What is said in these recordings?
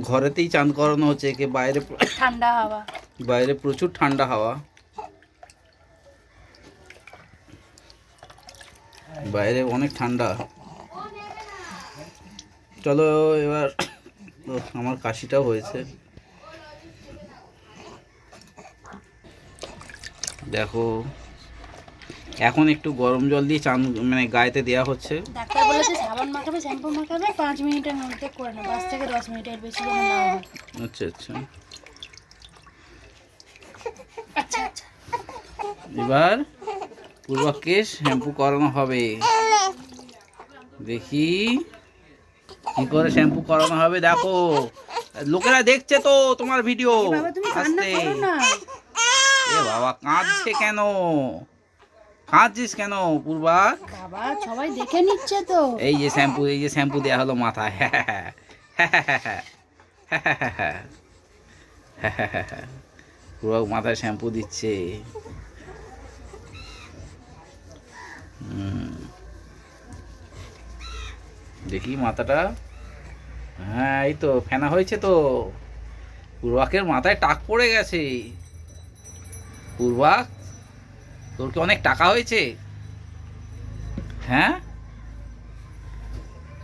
ঘরেতেই চান করানো হচ্ছে একে, বাইরে ঠান্ডা হাওয়া, বাইরে প্রচুর ঠান্ডা হাওয়া, বাইরে অনেক ঠান্ডা। চলো এবার আমার কাশিটাও হয়েছে, দেখো এখন একটু গরম জল দিয়ে চান মানে গায়েতে দেওয়া হচ্ছে। ডাক্তার বলেছে সাবান মাখাবে, শ্যাম্পু মাখাবে, 5 মিনিটের মধ্যে করে না, 5 থেকে 10 মিনিটের বেশি যেন না হয়। আচ্ছা আচ্ছা, আচ্ছা আচ্ছা, এবার পূর্বাকে শ্যাম্পু করানো হবে, দেখি কি করে শ্যাম্পু করানো হবে। দেখো লোকেরা দেখছে তো তোমার ভিডিও। বাবা তুমি কান্না আস্তে, করো না। এ বাবা কাঁদছে কেন, কাঁদছিস কেন পূর্বা? বাবা সবাই দেখে নিচ্ছে তো। এই যে শ্যাম্পু, এই যে শ্যাম্পু দেওয়া হলো মাথায়, পূর্বা মাথায় শ্যাম্পু দিচ্ছে। দেখি মাথাটা, হ্যাঁ এই তো ফেনা হয়েছে তো। পূর্বাকের মাথায় টাক পড়ে গেছে। পূর্বা তোর কি অনেক টাকা হয়েছে? হ্যাঁ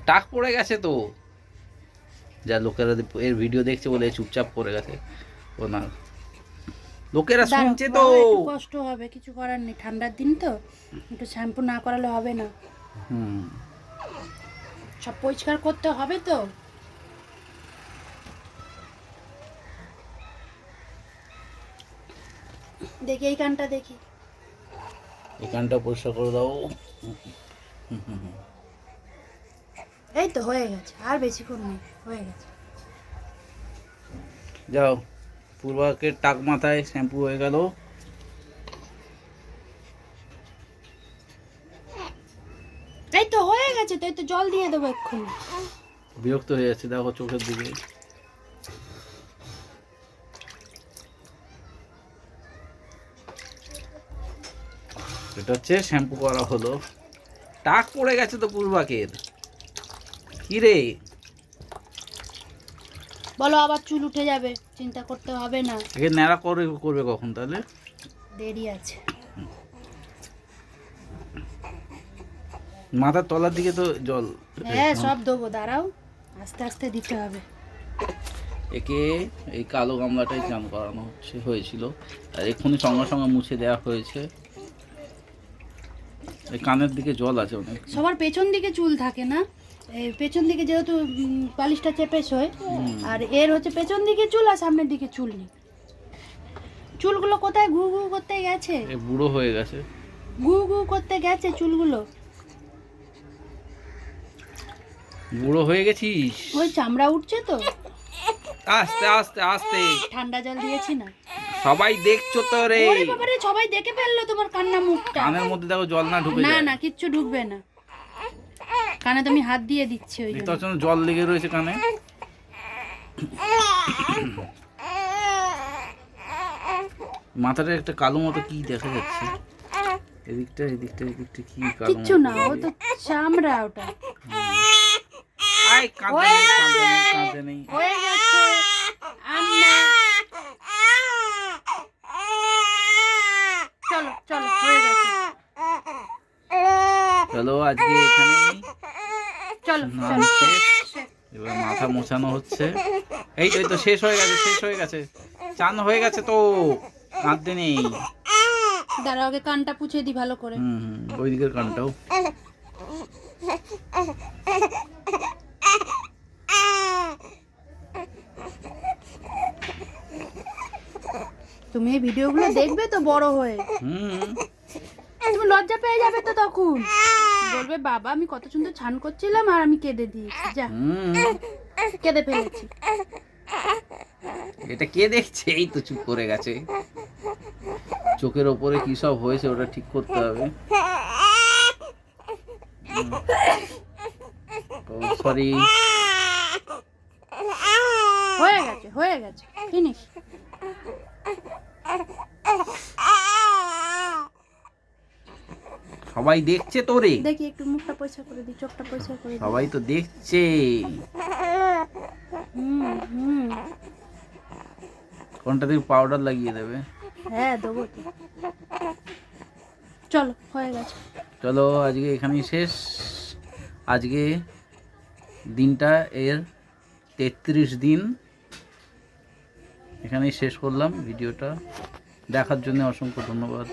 টাক পড়ে গেছে তো, যা লোকেরা এর ভিডিও দেখছে বলে চুপচাপ করে গেছে। ও না, লোকেরা শুনছে তো। বাবা, একটু কষ্ট হবে, কিছু করার নেই, ঠান্ডার দিন তো, একটু শ্যাম্পু না করালে হবে না। সব পরিষ্কার করতে হবে তো। দেখি এই কানটা দেখি, এই কানটা পরিষ্কার করে দাও। এই তো হয়ে গেছে, আর বেশিক্ষণ নেই, হয়ে গেছে। যাও, পূর্বাকে টাক মাথায় শ্যাম্পু হয়ে গেল। এই তো হয়ে গেছে তো, এই তো জল দিয়ে দেবো এক্ষুনি। বিরক্ত হয়ে যাচ্ছে দেখো চোখের দিকে। এটা হচ্ছে শ্যাম্পু করা হলো। টাক পড়ে গেছে তো পূর্বাকের, কি রে? বলো আবার চুল উঠে যাবে, চিন্তা করতে হবে না। একে ন্যাড়া করবে কখন তাহলে? দেরি আছে। মাথার তলার দিকে তো জল। হ্যাঁ সব দেবো, দাঁড়াও, আস্তে আস্তে দিতে হবে। একে এই কালো গামলাটাই চান করানো হয়েছিল, আর এক্ষুনি সঙ্গে সঙ্গে মুছে দেওয়া হয়েছে। এই কানের দিকে জল আছে অনেক। সবার পেছন দিকে চুল থাকে না, এই পেছন দিকে যেহেতু পালিশটা চেপে শোয়, আর এর হচ্ছে পেছন দিকে চুল আর সামনের দিকে চুল নেই। চুলগুলো কোথায় ঘু ঘু করতে গেছে, এ বুড়ো হয়ে গেছে। ঘু ঘু করতে গেছে চুলগুলো। বুড়ো হয়ে গেছিস। ওই চামড়া উঠছে তো, আস্তে আস্তে আস্তে, ঠান্ডা জল দিয়েছি না। সবাই দেখছো তো রে। ওরে বাবারে, সবাই দেখে ফেললো তোমার কান্না মুখটা। কানের মধ্যে দেখো জল না ঢুকে না যায়। না, কিচ্ছু ঢুকবে না, কানে তুমি হাত দিয়ে দিচ্ছি ওই জন্য। তার জন্য জল লেগে রয়েছে কানে। মাথাটা একটা কালো মতো কি দেখা যাচ্ছে, এদিকটা এদিকটা এদিকটা কি কালো? কিচ্ছু না, ও তো চামড়া ওটা। আয় কাঁদতে নেই, কাঁদতে নেই, কাঁদতে নেই। হয়ে গেছে আম্মা, চলো চলো, হয়ে গেছে, চলো আজকে এখানেই চলো স্নান চলো। শেষ। এবার মাথা মোছানো হচ্ছে। এই তো এই তো শেষ হয়ে গেছে, শেষ হয়ে গেছে, চান হয়ে গেছে তো, কাঁদতে নেই। দাঁড়াও, আগে কানটা পুছে দিই ভালো করে। ওই দিকের কানটাও। তুমি এই ভিডিওগুলো দেখবে তো বড় হয়ে, তুমি লজ্জা পেয়ে যাবে তো তখন, বলবে বাবা আমি কত সুন্দর ছান করছিলাম আর আমি কেঁদে দিয়েছি, যা কেঁদে ফেলেছি। এটা কে দেখছে? এই তো চুপ করে গেছে। চোখের ওপরে কি সব হয়েছে ওটা ঠিক করতে হবে। সরি। হয়ে গেছে, হয়ে গেছে, ফিনিশ। সবাই দেখছে তো রে। দেখি একটু মুখটা পরিষ্কার করে দিই, চোখটা পরিষ্কার করে দিই। সবাই তো দেখছে। হুম। কোনটা থেকে পাউডার লাগিয়ে দেবে? হ্যাঁ দেবো তো। চলো হয়ে গেছে। চলো আজকে এখানেই শেষ। আজকে দিনটা এর 33 দিন এখানেই শেষ করলাম। ভিডিওটা দেখার জন্য অসংখ্য ধন্যবাদ।